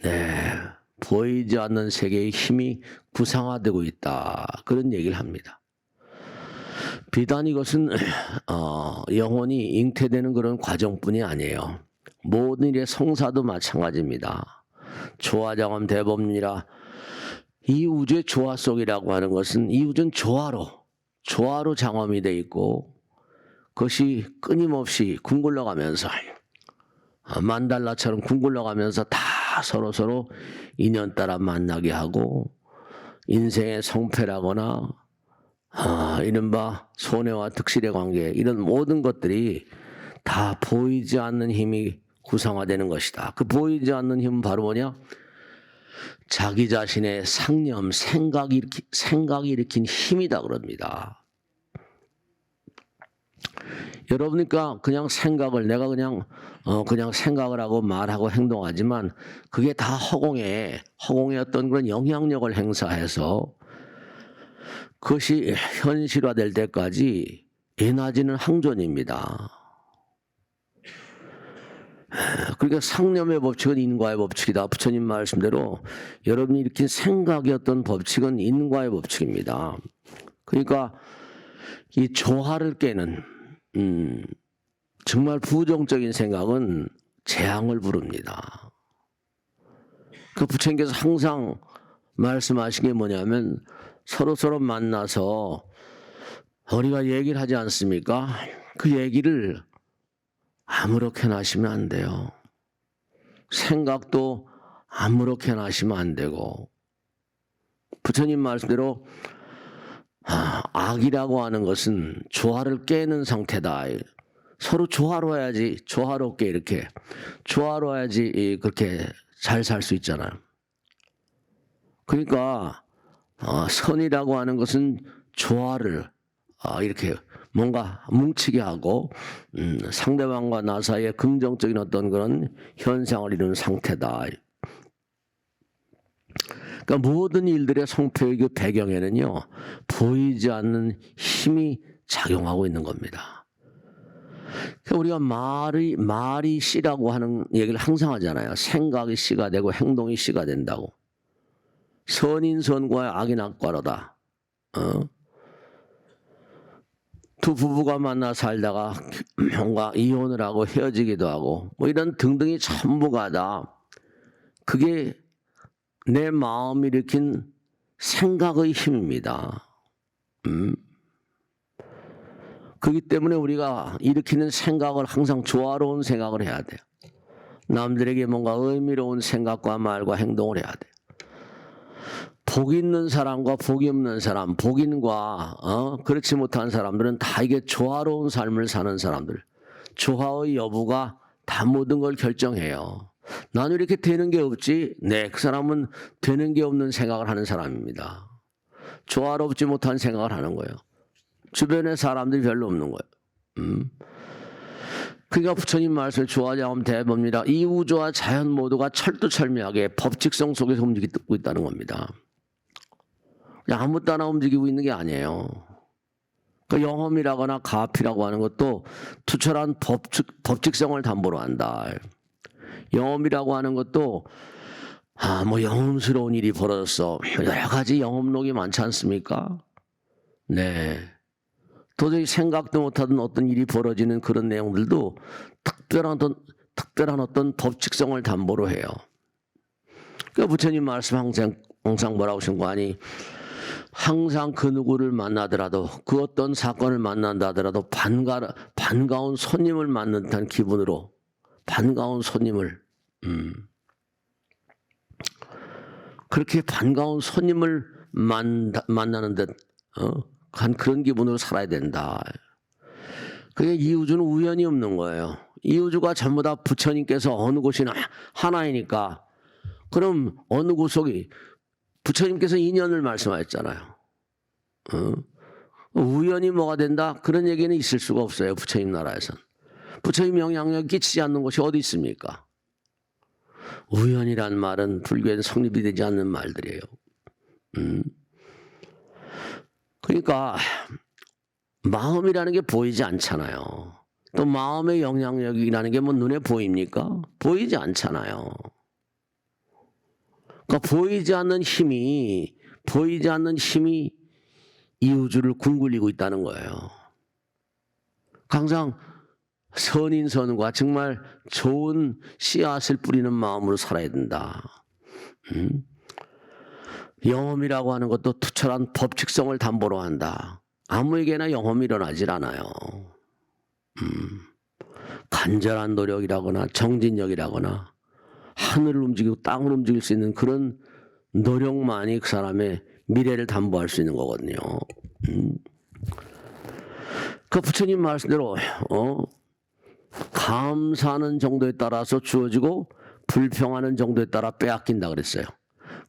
네, 보이지 않는 세계의 힘이 구상화되고 있다. 그런 얘기를 합니다. 비단 이것은 영혼이 잉태되는 그런 과정뿐이 아니에요. 모든 일의 성사도 마찬가지입니다. 조화장엄 대법리라. 이 우주의 조화 속이라고 하는 것은 이 우주는 조화로 장엄이 돼 있고 그것이 끊임없이 궁굴러가면서 만달라처럼 궁굴러가면서 다 서로 인연 따라 만나게 하고 인생의 성패라거나 이른바 손해와 득실의 관계 이런 모든 것들이 다 보이지 않는 힘이 구성화되는 것이다. 그 보이지 않는 힘은 바로 뭐냐? 자기 자신의 상념, 생각이 일으킨 힘이다 그럽니다. 여러분이니까 그냥 생각을 내가 그냥 생각을 하고 말하고 행동하지만 그게 다 허공에 어떤 그런 영향력을 행사해서 그것이 현실화될 때까지 에너지는 항존입니다. 그러니까 상념의 법칙은 인과의 법칙이다. 부처님 말씀대로 여러분이 일으킨 생각의 어떤 법칙은 인과의 법칙입니다. 그러니까 이 조화를 깨는 정말 부정적인 생각은 재앙을 부릅니다. 그 부처님께서 항상 말씀하신 게 뭐냐면 서로 만나서 우리가 얘기를 하지 않습니까? 그 얘기를 아무렇게나 하시면 안 돼요. 생각도 아무렇게나 하시면 안 되고 부처님 말씀대로 악이라고 하는 것은 조화를 깨는 상태다. 서로 조화롭게 이렇게 조화로워야지 그렇게 잘 살 수 있잖아요. 그러니까 선이라고 하는 것은 조화를 이렇게 뭔가 뭉치게 하고 상대방과 나 사이에 긍정적인 어떤 그런 현상을 이루는 상태다. 그러니까 모든 일들의 성패의 그 배경에는요 보이지 않는 힘이 작용하고 있는 겁니다. 그러니까 우리가 말이 씨라고 하는 얘기를 항상 하잖아요. 생각이 씨가 되고 행동이 씨가 된다고. 선인 선과 악인 악과로다. 두 부부가 만나 살다가 뭔가 이혼을 하고 헤어지기도 하고 뭐 이런 등등이 전부가 다 그게 내 마음이 일으킨 생각의 힘입니다. 그렇기 때문에 우리가 일으키는 생각을 항상 조화로운 생각을 해야 돼요. 남들에게 뭔가 의미로운 생각과 말과 행동을 해야 돼요. 복 있는 사람과 복이 없는 사람, 복인과 그렇지 못한 사람들은 다 이게 조화로운 삶을 사는 사람들. 조화의 여부가 다 모든 걸 결정해요. 나는 이렇게 되는 게 없지? 네, 그 사람은 되는 게 없는 생각을 하는 사람입니다. 조화롭지 못한 생각을 하는 거예요. 주변에 사람들이 별로 없는 거예요. 그러니까 부처님 말씀에 조화장엄 대법리라. 이 우주와 자연 모두가 철두철미하게 법칙성 속에서 움직이고 있다는 겁니다. 그냥 아무 따나 움직이고 있는 게 아니에요. 그 영험이라거나 가피라고 하는 것도 투철한 법칙성을 담보로 한다. 영험이라고 하는 것도 뭐 영험스러운 일이 벌어졌어. 여러 가지 영험록이 많지 않습니까? 네. 도저히 생각도 못하던 어떤 일이 벌어지는 그런 내용들도 특별한 어떤 법칙성을 담보로 해요. 그러니까 부처님 말씀 항상 뭐라고 하신 거 아니? 항상 그 누구를 만나더라도 그 어떤 사건을 만난다 하더라도 반가운 손님을 만난 듯한 기분으로 반가운 손님을 그렇게 반가운 손님을 만나는 듯 한 그런 기분으로 살아야 된다. 그게 이 우주는 우연이 없는 거예요. 이 우주가 전부 다 부처님께서 어느 곳이나 하나이니까 그럼 어느 구석이 부처님께서 인연을 말씀하셨잖아요. 우연히 뭐가 된다? 그런 얘기는 있을 수가 없어요. 부처님 나라에선. 부처님 영향력 끼치지 않는 곳이 어디 있습니까? 우연이란 말은 불교에는 성립이 되지 않는 말들이에요. 그러니까 마음이라는 게 보이지 않잖아요. 또 마음의 영향력이라는 게 뭐 눈에 보입니까? 보이지 않잖아요. 그러니까 보이지 않는 힘이 이 우주를 굶굴리고 있다는 거예요. 항상 선인선과 정말 좋은 씨앗을 뿌리는 마음으로 살아야 된다. 영험이라고 하는 것도 투철한 법칙성을 담보로 한다. 아무에게나 영험이 일어나질 않아요. 간절한 노력이라거나 정진력이라거나 하늘을 움직이고 땅을 움직일 수 있는 그런 노력만이 그 사람의 미래를 담보할 수 있는 거거든요. 그 부처님 말씀대로 감사하는 정도에 따라서 주어지고 불평하는 정도에 따라 빼앗긴다 그랬어요.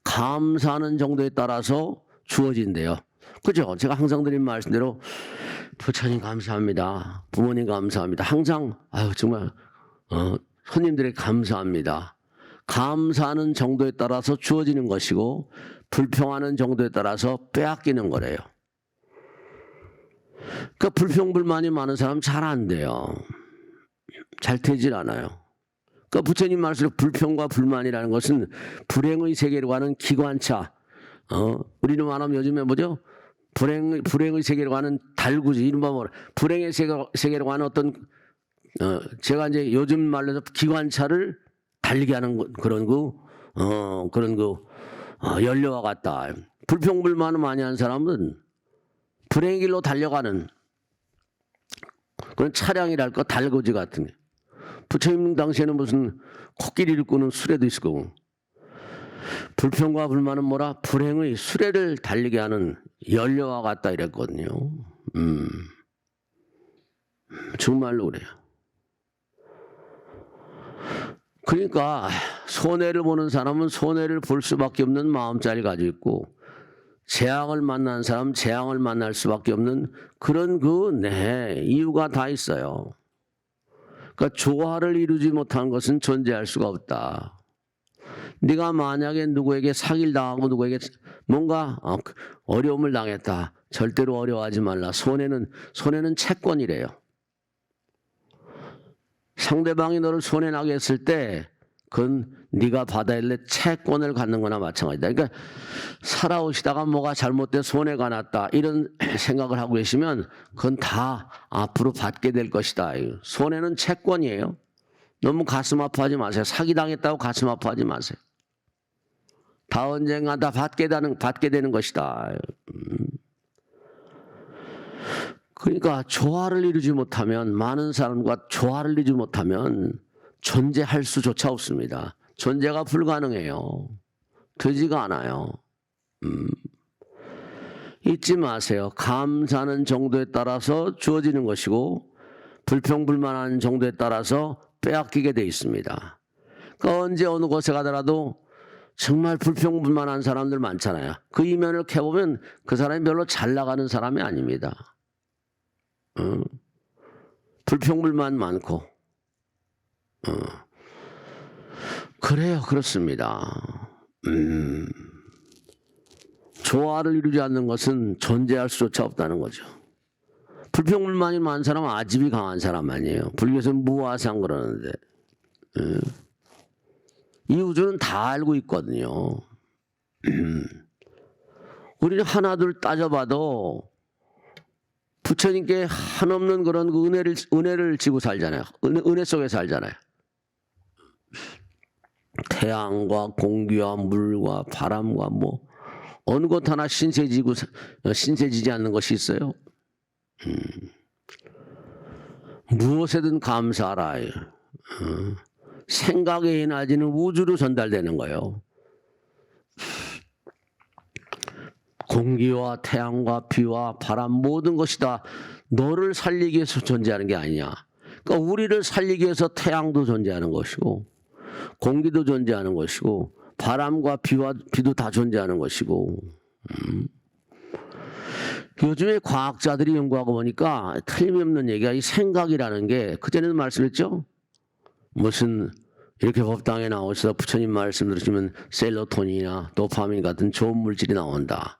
감사하는 정도에 따라서 주어진대요. 그죠? 제가 항상 드린 말씀대로 부처님 감사합니다. 부모님 감사합니다. 항상 정말 손님들에게 감사합니다. 감사하는 정도에 따라서 주어지는 것이고 불평하는 정도에 따라서 빼앗기는 거래요. 그러니까 불평불만이 많은 사람 잘 안 돼요. 잘 되질 않아요. 그러니까 부처님 말씀대로 불평과 불만이라는 것은 불행의 세계로 가는 기관차. 우리는 말하면 요즘에 뭐죠? 불행의 세계로 가는 달구지. 이른바 뭐라 불행의 세계로 가는 어떤 제가 이제 요즘 말로 해서 기관차를 달리게 하는 그런 연료와 같다. 불평불만을 많이 한 사람은 불행의 길로 달려가는 그런 차량이랄까 달구지 같은 게. 부처님 당시에는 무슨 코끼리를 끄는 수레도 있을 거고. 불평과 불만은 뭐라? 불행의 수레를 달리게 하는 연료와 같다 이랬거든요. 정말로 그래요. 그러니까 손해를 보는 사람은 손해를 볼 수밖에 없는 마음자리를 가지고 있고 재앙을 만난 사람은 재앙을 만날 수밖에 없는 그런 이유가 다 있어요. 그러니까 조화를 이루지 못한 것은 존재할 수가 없다. 네가 만약에 누구에게 사기를 당하고 누구에게 뭔가 어려움을 당했다. 절대로 어려워하지 말라. 손해는 채권이래요. 상대방이 너를 손해나게 했을 때 그건 네가 받아야 될 채권을 갖는 거나 마찬가지다. 그러니까 살아오시다가 뭐가 잘못돼 손해가 났다 이런 생각을 하고 계시면 그건 다 앞으로 받게 될 것이다. 손해는 채권이에요. 너무 가슴 아파하지 마세요. 사기당했다고 가슴 아파하지 마세요. 다 언젠가 다 받게 되는 것이다. 그러니까 조화를 이루지 못하면 많은 사람과 조화를 이루지 못하면 존재할 수조차 없습니다. 존재가 불가능해요. 되지가 않아요. 잊지 마세요. 감사하는 정도에 따라서 주어지는 것이고 불평불만하는 정도에 따라서 빼앗기게 돼 있습니다. 그러니까 언제 어느 곳에 가더라도 정말 불평불만한 사람들 많잖아요. 그 이면을 캐보면 그 사람이 별로 잘 나가는 사람이 아닙니다. 불평불만 많고 그래요. 그렇습니다. 조화를 이루지 않는 것은 존재할 수조차 없다는 거죠. 불평불만이 많은 사람은 아집이 강한 사람 아니에요. 불교에서는 무화상 그러는데 이 우주는 다 알고 있거든요. 우리는 하나둘 따져봐도 부처님께 한없는 그런 그 은혜를 지고 살잖아요. 은혜 속에 살잖아요. 태양과 공기와 물과 바람과 어느 것 하나 신세지지 않는 것이 있어요. 무엇에든 감사하라. 생각에 에너지는 우주로 전달되는 거예요. 공기와 태양과 비와 바람 모든 것이 다 너를 살리기 위해서 존재하는 게 아니냐. 그러니까 우리를 살리기 위해서 태양도 존재하는 것이고 공기도 존재하는 것이고 바람과 비도 다 존재하는 것이고 요즘에 과학자들이 연구하고 보니까 틀림없는 얘기가 이 생각이라는 게 그전에도 말씀했죠. 무슨 이렇게 법당에 나오셔서 부처님 말씀 들으시면 셀로토닌이나 도파민 같은 좋은 물질이 나온다.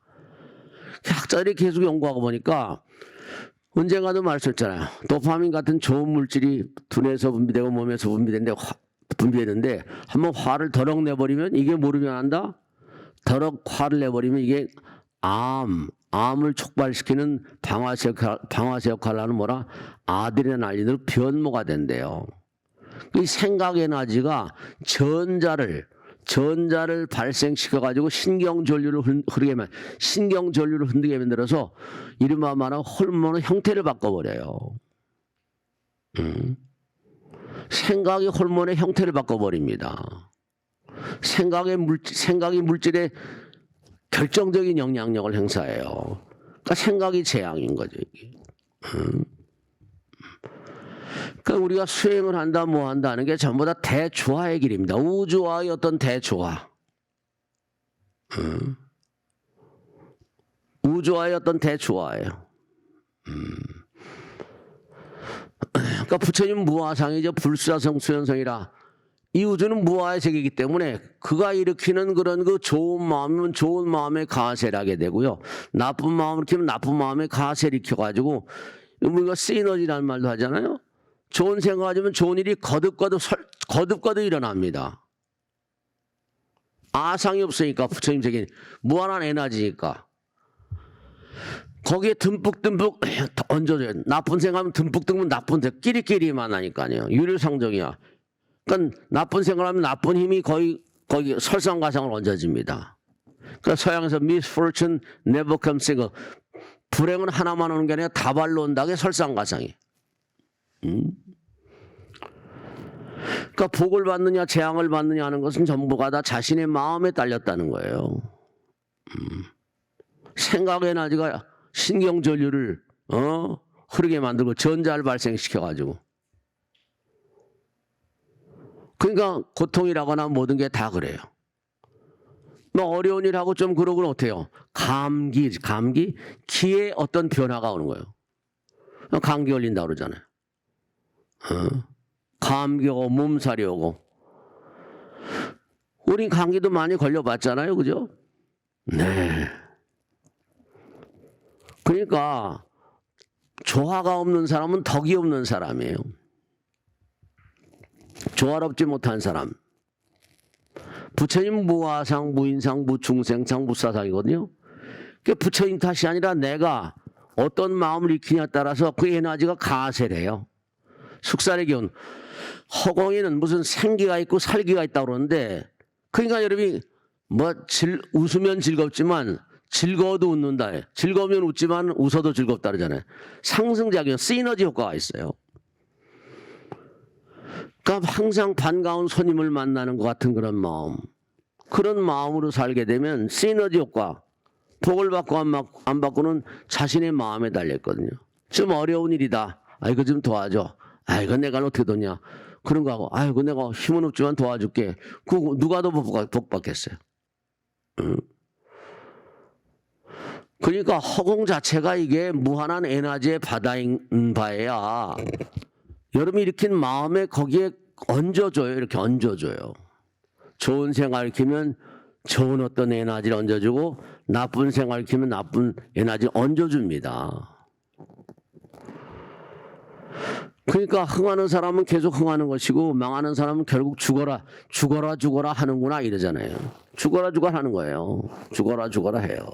학자들이 계속 연구하고 보니까 언젠가도 말씀했잖아요. 도파민 같은 좋은 물질이 두뇌에서 분비되고 몸에서 분비되는데 한번 화를 더럭 내버리면 이게 모르면 한다? 더럭 화를 내버리면 이게 암을 촉발시키는 방아쇠 역할을 하는 뭐라 아드레날린으로 변모가 된대요. 이 생각 에너지가 전자를 발생시켜 가지고 신경전류를 흔들게 만들어서 이른바 말하는 호르몬의 형태를 바꿔버려요. 생각이 호르몬의 형태를 바꿔버립니다. 생각이 물질에 결정적인 영향력을 행사해요. 그러니까 생각이 재앙인 거죠. 이게. 그러니까 우리가 수행을 한다, 뭐 한다 하는 게 전부 다 대조화의 길입니다. 우주와의 어떤 대조화. 우주와의 어떤 대조화예요. 그러니까 부처님 무아상이죠. 불수자성 수연성이라. 이 우주는 무아의 세계이기 때문에 그가 일으키는 그런 그 좋은 마음이면 좋은 마음의 가세를 하게 되고요. 나쁜 마음을 일으키면 나쁜 마음의 가세를 일으켜가지고 우리가 시너지라는 말도 하잖아요. 좋은 생각하면 좋은 일이 거듭거듭 일어납니다. 아상이 없으니까 부처님 세계는 무한한 에너지니까 거기에 듬뿍듬뿍 얹어줘요. 나쁜 생각하면 듬뿍듬뿍 나쁜 데 끼리끼리만 하니까요. 유료상정이야. 그러니까 나쁜 생각하면 나쁜 힘이 거기 설상가상을 얹어집니다. 그러니까 서양에서 misfortune never comes single. 불행은 하나만 오는 게 아니라 다발로 온다게 설상가상이. 그러니까 복을 받느냐 재앙을 받느냐 하는 것은 전부가 다 자신의 마음에 딸렸다는 거예요. 생각 에너지가 신경전류를 흐르게 만들고 전자를 발생시켜가지고 그러니까 고통이라거나 모든 게 다 그래요. 뭐 어려운 일하고 좀 그러고는 어때요? 감기 기에 어떤 변화가 오는 거예요. 감기 걸린다 그러잖아요. 감기 오고 몸살이 오고 우린 감기도 많이 걸려봤잖아요. 그죠? 네. 그러니까 조화가 없는 사람은 덕이 없는 사람이에요. 조화롭지 못한 사람. 부처님 무아상, 무인상, 무중생상, 무사상이거든요. 그게 부처님 탓이 아니라 내가 어떤 마음을 익히냐에 따라서 그 에너지가 가세래요. 숙살의 기운. 허공에는 무슨 생기가 있고 살기가 있다고 그러는데 그러니까 여러분이 웃으면 즐겁지만 즐거워도 웃는다. 즐거우면 웃지만 웃어도 즐겁다 그러잖아요. 상승작용, 시너지 효과가 있어요. 그러니까 항상 반가운 손님을 만나는 것 같은 그런 마음. 그런 마음으로 살게 되면 시너지 효과. 복을 받고 안 받고는 자신의 마음에 달렸거든요. 좀 어려운 일이다. 이거 좀 도와줘. 이거 내가 어떻게 도냐. 그런 거 하고 이거 내가 힘은 없지만 도와줄게. 그거 누가 더 복 받겠어요. 그러니까 허공 자체가 이게 무한한 에너지의 바다인 바에야 여러분이 일으킨 마음에 거기에 얹어줘요. 이렇게 얹어줘요. 좋은 생각을 일으키면 좋은 어떤 에너지를 얹어주고 나쁜 생각을 일으키면 나쁜 에너지를 얹어줍니다. 그러니까 흥하는 사람은 계속 흥하는 것이고 망하는 사람은 결국 죽어라 하는구나 이러잖아요. 죽어라 하는 거예요. 죽어라 해요.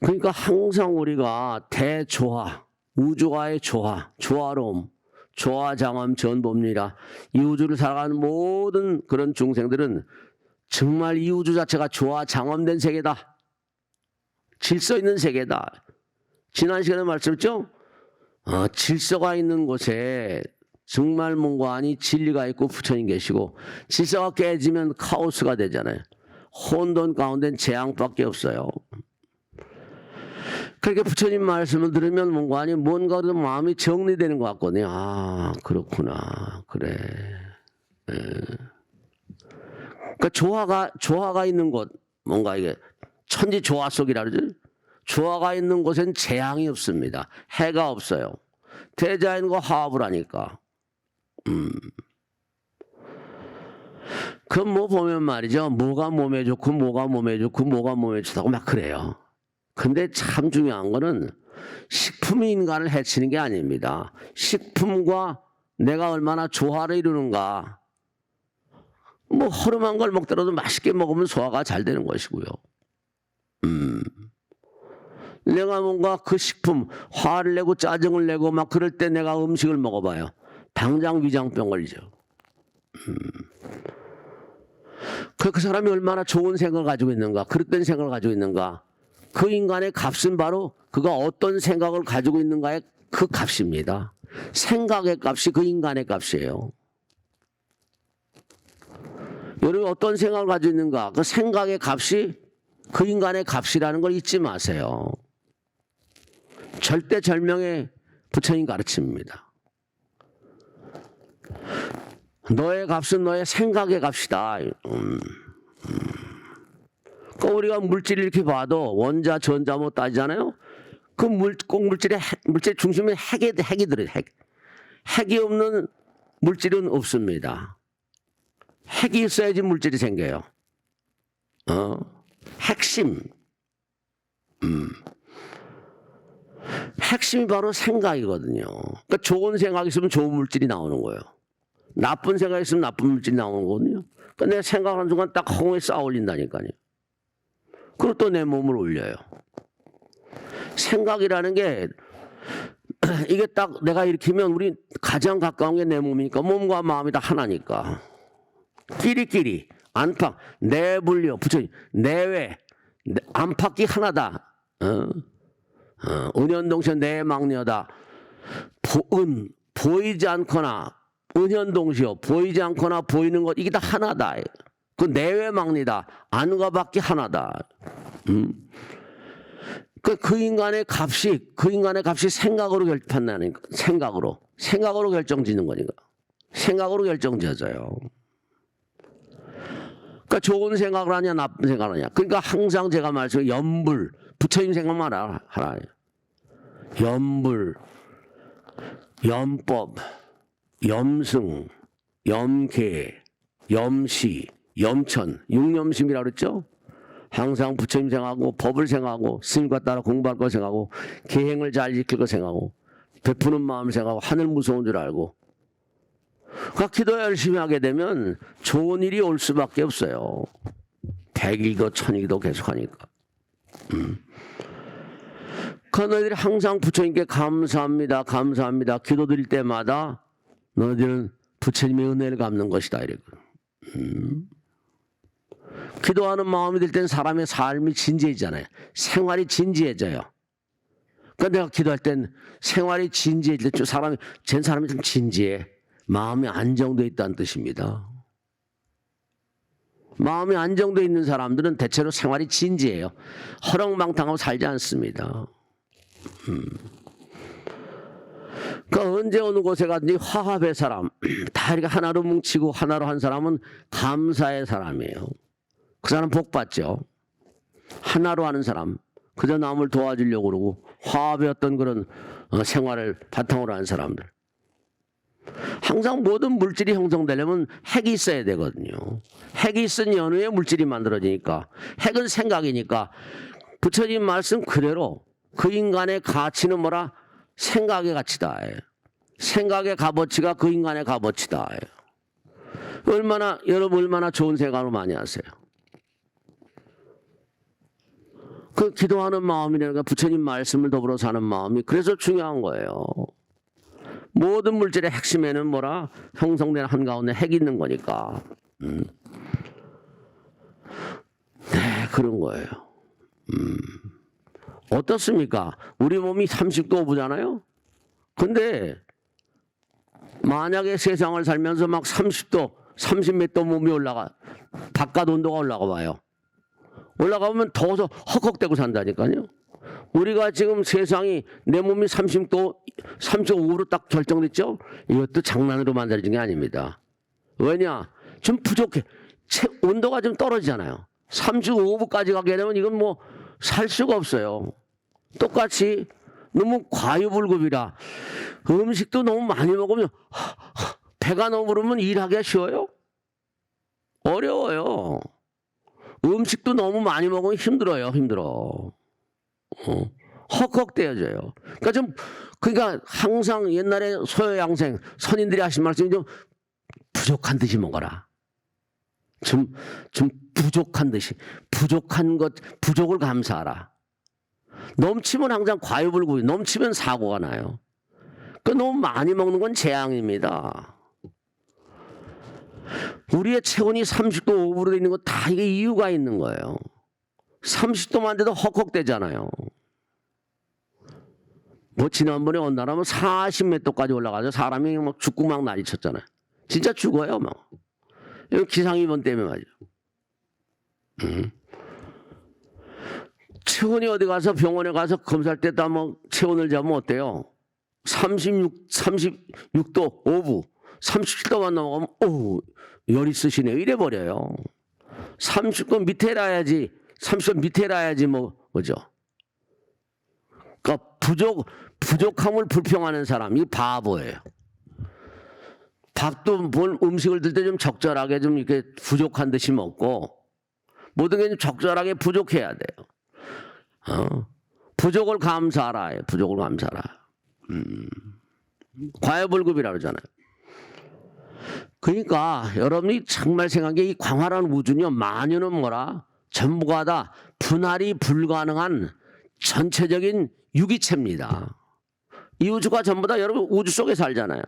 그러니까 항상 우리가 대조화, 우주와의 조화로움, 조화장엄 전법리라. 이 우주를 살아가는 모든 그런 중생들은 정말 이 우주 자체가 조화장엄된 세계다. 질서 있는 세계다. 지난 시간에 말씀했죠? 질서가 있는 곳에 정말 뭔가하니 진리가 있고 부처님 계시고 질서가 깨지면 카오스가 되잖아요. 혼돈 가운데는 재앙밖에 없어요. 그렇게 부처님 말씀을 들으면 뭔가하니 뭔가 마음이 정리되는 것 같거든요. 그렇구나. 그래. 그러니까 조화가 있는 곳, 뭔가 이게 천지 조화 속이라 그러죠. 조화가 있는 곳엔 재앙이 없습니다. 해가 없어요. 대자연과 화합을 하니까. 그럼 뭐 보면 말이죠. 뭐가 몸에 좋고 뭐가 몸에 좋다고 막 그래요. 근데 참 중요한 거는 식품이 인간을 해치는 게 아닙니다. 식품과 내가 얼마나 조화를 이루는가. 뭐 허름한 걸 먹더라도 맛있게 먹으면 소화가 잘 되는 것이고요. 내가 뭔가 그 식품 화를 내고 짜증을 내고 막 그럴 때 내가 음식을 먹어봐요. 당장 위장병 걸리죠. 그 사람이 얼마나 좋은 생각을 가지고 있는가, 그릇된 생각을 가지고 있는가. 그 인간의 값은 바로 그가 어떤 생각을 가지고 있는가의 그 값입니다. 생각의 값이 그 인간의 값이에요. 여러분 어떤 생각을 가지고 있는가, 그 생각의 값이 그 인간의 값이라는 걸 잊지 마세요. 절대절명의 부처님 가르침입니다. 너의 값은 너의 생각의 값이다. 그러니까 우리가 물질을 이렇게 봐도 원자, 전자 뭐 따지잖아요. 그 꼭 물질 중심에 핵이 들어요. 핵이 없는 물질은 없습니다. 핵이 있어야지 물질이 생겨요. 핵심. 핵심이 바로 생각이거든요. 그러니까 좋은 생각이 있으면 좋은 물질이 나오는 거예요. 나쁜 생각이 있으면 나쁜 물질이 나오는 거거든요. 그러니까 내 생각하는 순간 딱 허공에 쌓아 올린다니까요. 그리고 또 내 몸을 올려요. 생각이라는 게 이게 딱 내가 일으키면 우리 가장 가까운 게 내 몸이니까, 몸과 마음이 다 하나니까. 끼리끼리 안팎 내분류 부처님 내외 안팎이 하나다. 은연동체 내망녀다. 보이지 않거나 은연동시요 보이지 않거나 보이는 것 이게 다 하나다. 그 내외망리다. 안과 밖이 하나다. 그 인간의 값이 생각으로 판단하니까. 생각으로 결정짓는 거니까. 생각으로 결정지어져요. 그러니까 좋은 생각을 하냐 나쁜 생각을 하냐. 그러니까 항상 제가 말씀드린 염불 부처님 생각만 하라. 염불, 염법, 염승, 염계, 염시, 염천, 육염심이라고 그랬죠. 항상 부처님 생각하고 법을 생각하고 스님과 따라 공부할 거 생각하고 계행을 잘 지킬 거 생각하고 베푸는 마음 생각하고 하늘 무서운 줄 알고. 그러니까 기도 열심히 하게 되면 좋은 일이 올 수밖에 없어요. 100일도 1000일도 계속하니까. 그 너희들이 항상 부처님께 감사합니다. 감사합니다. 기도드릴 때마다 너희들은 부처님의 은혜를 갚는 것이다. 이랬거든. 기도하는 마음이 들 때는 사람의 삶이 진지해지잖아요. 생활이 진지해져요. 그러니까 내가 기도할 땐 생활이 진지해질 때 사람이 좀 진지해. 마음이 안정되어 있다는 뜻입니다. 마음이 안정되어 있는 사람들은 대체로 생활이 진지해요. 허렁방탕하고 살지 않습니다. 그러니까 언제 어느 곳에 가든지 화합의 사람, 다 이렇게 하나로 뭉치고 하나로 한 사람은 감사의 사람이에요. 그 사람 복 받죠. 하나로 하는 사람, 그저 남을 도와주려고 그러고 화합의 어떤 그런 생활을 바탕으로 하는 사람들. 항상 모든 물질이 형성되려면 핵이 있어야 되거든요. 핵이 있은 연후에 물질이 만들어지니까. 핵은 생각이니까 부처님 말씀 그대로 그 인간의 가치는 뭐라? 생각의 가치다. 생각의 값어치가 그 인간의 값어치다. 여러분 얼마나 좋은 생각을 많이 하세요. 그 기도하는 마음이라는 부처님 말씀을 더불어 사는 마음이 그래서 중요한 거예요. 모든 물질의 핵심에는 뭐라? 형성된 한가운데 핵이 있는 거니까. 네, 그런 거예요. 어떻습니까? 우리 몸이 30도 오브잖아요? 근데 만약에 세상을 살면서 막 30도, 30몇 도 몸이 바깥 온도가 올라가 봐요. 올라가면 더워서 헉헉대고 산다니까요. 우리가 지금 세상이 내 몸이 30도, 35로 딱 결정됐죠? 이것도 장난으로 만들어진 게 아닙니다. 왜냐? 좀 부족해. 온도가 좀 떨어지잖아요. 35도까지 가게 되면 이건 뭐 살 수가 없어요. 똑같이 너무 과유불급이라 음식도 너무 많이 먹으면 배가 너무 부르면 일하기가 쉬워요? 어려워요. 음식도 너무 많이 먹으면 힘들어. 헉헉대어져요. 그러니까 항상 옛날에 소요양생 선인들이 하신 말씀이 좀 부족한 듯이 먹어라. 좀 부족한 듯이 부족한 것 부족을 감사하라. 넘치면 항상 과유불급이 넘치면 사고가 나요. 그 너무 많이 먹는 건 재앙입니다. 우리의 체온이 30도 5분으로 있는 거 다 이게 이유가 있는 거예요. 30도만 돼도 헉헉대잖아요. 뭐 지난번에 어느 나라면 40몇 도까지 올라가서 사람이 막 죽고 막 난리 쳤잖아요. 진짜 죽어요 막. 이거 기상이변 때문에 말이죠. 체온이 어디 가서 병원에 가서 검사할 때 다 뭐 체온을 재면 어때요? 36도 5분 37도만 넘어가면 열이 쓰시네요. 이래버려요. 30도 밑에 라야지 30도 밑에 라야지 뭐 그죠? 그러니까 부족함을 불평하는 사람이 바보예요. 밥도 뭘 음식을 들 때 좀 적절하게 좀 이렇게 부족한 듯이 먹고 모든 게 좀 적절하게 부족해야 돼요. 부족을 감사하라. 부족을 감사하라. 과유불급이라고 그러잖아요. 그러니까 여러분이 정말 생각해 이 광활한 우주는요. 만유는 뭐라? 전부가 다 분할이 불가능한 전체적인 유기체입니다. 이 우주가 전부 다 여러분 우주 속에 살잖아요.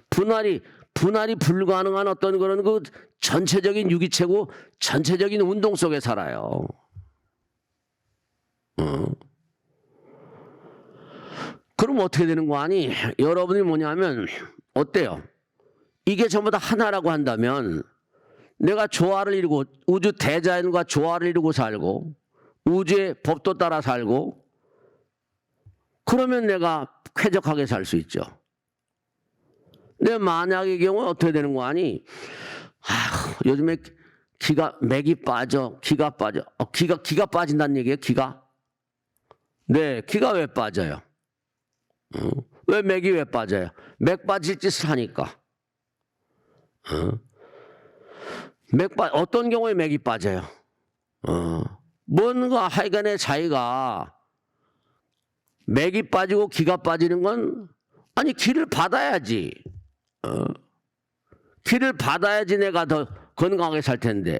분할이 불가능한 어떤 그런 그 전체적인 유기체고 전체적인 운동 속에 살아요. 그럼 어떻게 되는 거 아니? 여러분이 뭐냐면 어때요? 이게 전부 다 하나라고 한다면 내가 조화를 이루고 우주 대자연과 조화를 이루고 살고 우주의 법도 따라 살고 그러면 내가 쾌적하게 살 수 있죠. 근데 만약의 경우 어떻게 되는 거 아니? 요즘에 맥이 빠져, 기가 빠져. 기가 빠진다는 얘기예요, 기가? 네, 기가 왜 빠져요? 왜 맥이 왜 빠져요? 맥 빠질 짓을 하니까. 어떤 경우에 맥이 빠져요? 뭔가 하여간에 자기가 맥이 빠지고 기가 빠지는 건 아니 기를 받아야지. 기를 받아야지 내가 더 건강하게 살 텐데.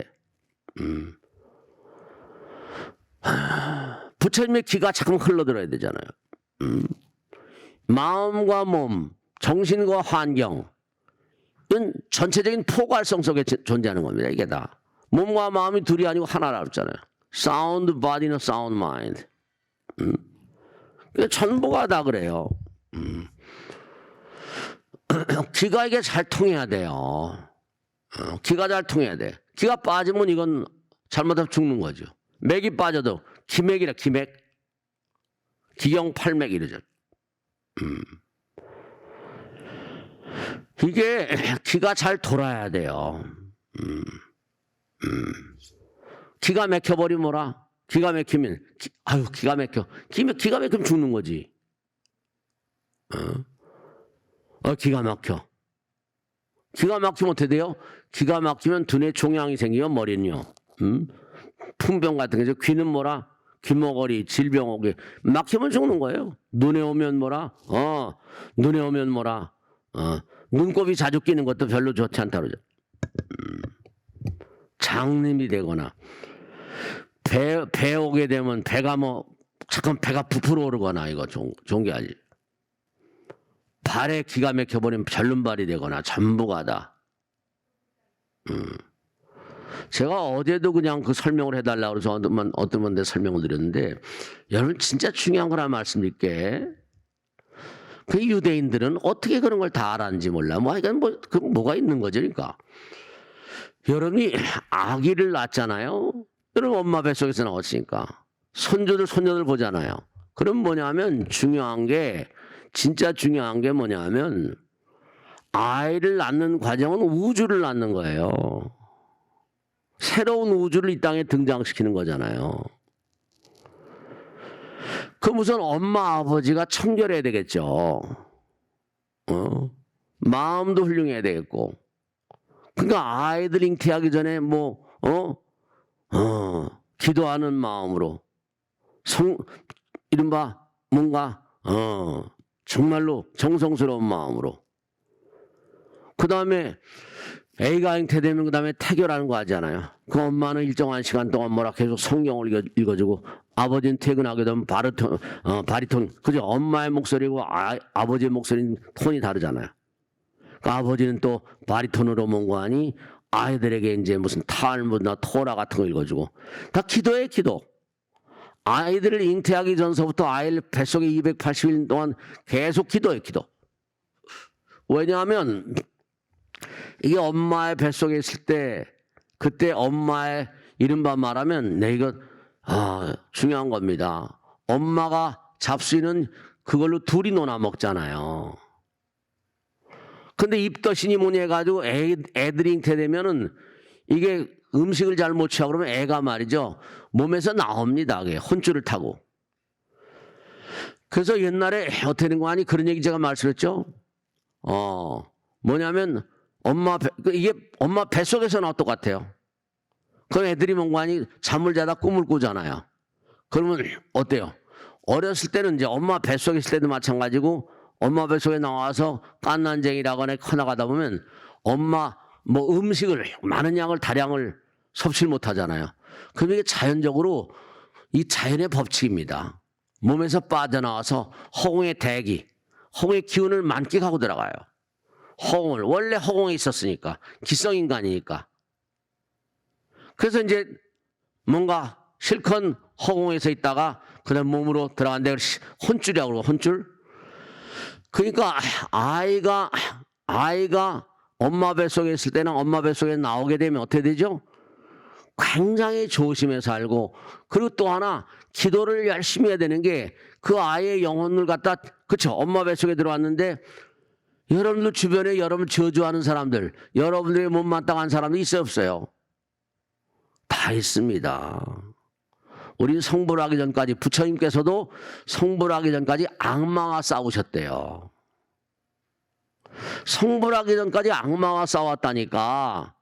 부처님의 기가 자꾸 흘러들어야 되잖아요. 마음과 몸, 정신과 환경 이건 전체적인 포괄성 속에 존재하는 겁니다. 이게 다. 몸과 마음이 둘이 아니고 하나라고 했잖아요. Sound body는 sound mind. 전부가 다 그래요. 기가 이게 잘 통해야 돼요. 기가 잘 통해야 돼. 기가 빠지면 이건 잘못하면 죽는 거죠. 맥이 빠져도 기맥이라 기맥. 기경팔맥 이러죠. 이게 기가 잘 돌아야 돼요. 기가 막혀버리면 뭐라? 기가 막히면 기가 막혀. 기가 막히면 죽는 거지. 기가 막혀. 기가 막히면 어떻게 돼요? 기가 막히면 두뇌 종양이 생기면 머리는요. 풍병 같은 게 귀는 뭐라? 귀머거리, 질병 오게 막히면 죽는 거예요. 눈에 오면 뭐라? 눈에 오면 뭐라? 눈곱이 자주 끼는 것도 별로 좋지 않다 그러죠. 장님이 되거나 배 오게 되면 배가 잠깐 배가 부풀어 오르거나 이거 좋은 게 아니에요. 발에 기가 막혀버리면 별눈발이 되거나 전부가 다. 제가 어제도 그냥 그 설명을 해달라고 그래서 어떤 분한테 설명을 드렸는데 여러분 진짜 중요한 거라 말씀드릴게. 그 유대인들은 어떻게 그런 걸 다 알았는지 몰라. 뭐가 있는 거죠, 그러니까. 여러분이 아기를 낳잖아요. 여러분 엄마 뱃속에서 나왔으니까 손녀들 보잖아요. 그럼 뭐냐면 진짜 중요한 게 뭐냐면 아이를 낳는 과정은 우주를 낳는 거예요. 새로운 우주를 이 땅에 등장시키는 거잖아요. 그 무슨 엄마 아버지가 청결해야 되겠죠. 마음도 훌륭해야 되겠고. 그러니까 아이들 잉태하기 전에 기도하는 마음으로 이른바 뭔가 정말로 정성스러운 마음으로. 그 다음에 A가 잉태되면 그 다음에 태교라는 거 하잖아요. 그 엄마는 일정한 시간 동안 뭐라 계속 성경을 읽어주고 아버지는 퇴근하게 되면 바리톤 그죠? 엄마의 목소리고 아버지의 목소리는 톤이 다르잖아요. 그 아버지는 또 바리톤으로 몽고하니 아이들에게 이제 무슨 탈무드나 토라 같은 거 읽어주고 다 기도예요, 기도. 아이들을 잉태하기 전서부터 아이를 뱃속에 280일 동안 계속 기도예요, 기도. 왜냐하면 이게 엄마의 뱃속에 있을 때 그때 엄마의 이른바 말하면 이거 중요한 겁니다. 엄마가 잡수이는 그걸로 둘이 논아 먹잖아요. 근데 입덧이니 뭐니 해가지고 애들이 잉태되면은 이게 음식을 잘 못 취하고 그러면 애가 말이죠. 몸에서 나옵니다. 그게 혼줄을 타고. 그래서 옛날에 어떻게 된 거 아니? 그런 얘기 제가 말씀했죠. 뭐냐면 이게 엄마 뱃속에서 나올 것 같아요. 그럼 애들이 뭔가 아니 잠을 자다 꿈을 꾸잖아요. 그러면 어때요? 어렸을 때는 이제 엄마 뱃속에 있을 때도 마찬가지고 엄마 뱃속에 나와서 깐난쟁이라거나 커나가다 보면 엄마 뭐 음식을 많은 양을 다량을 섭취를 못 하잖아요. 그럼 이게 자연적으로 이 자연의 법칙입니다. 몸에서 빠져나와서 허공의 대기, 허공의 기운을 만끽하고 들어가요. 허공을 원래 허공에 있었으니까 기성인간이니까. 그래서 이제 뭔가 실컷 허공에서 있다가 그다음 몸으로 들어간데 혼줄이라고 그러고 혼줄. 그러니까 아이가 엄마 뱃속에 있을 때는 엄마 뱃속에 나오게 되면 어떻게 되죠? 굉장히 조심해 살고 그리고 또 하나 기도를 열심히 해야 되는 게 그 아이의 영혼을 갖다 그쵸? 엄마 뱃속에 들어왔는데 여러분들 주변에 여러분 저주하는 사람들 여러분들의 못마땅한 사람들 있어요 없어요? 다 있습니다. 우리 성불 하기 전까지 부처님께서도 성불 하기 전까지 악마와 싸우셨대요. 성불하기 전까지 악마와 싸웠다니까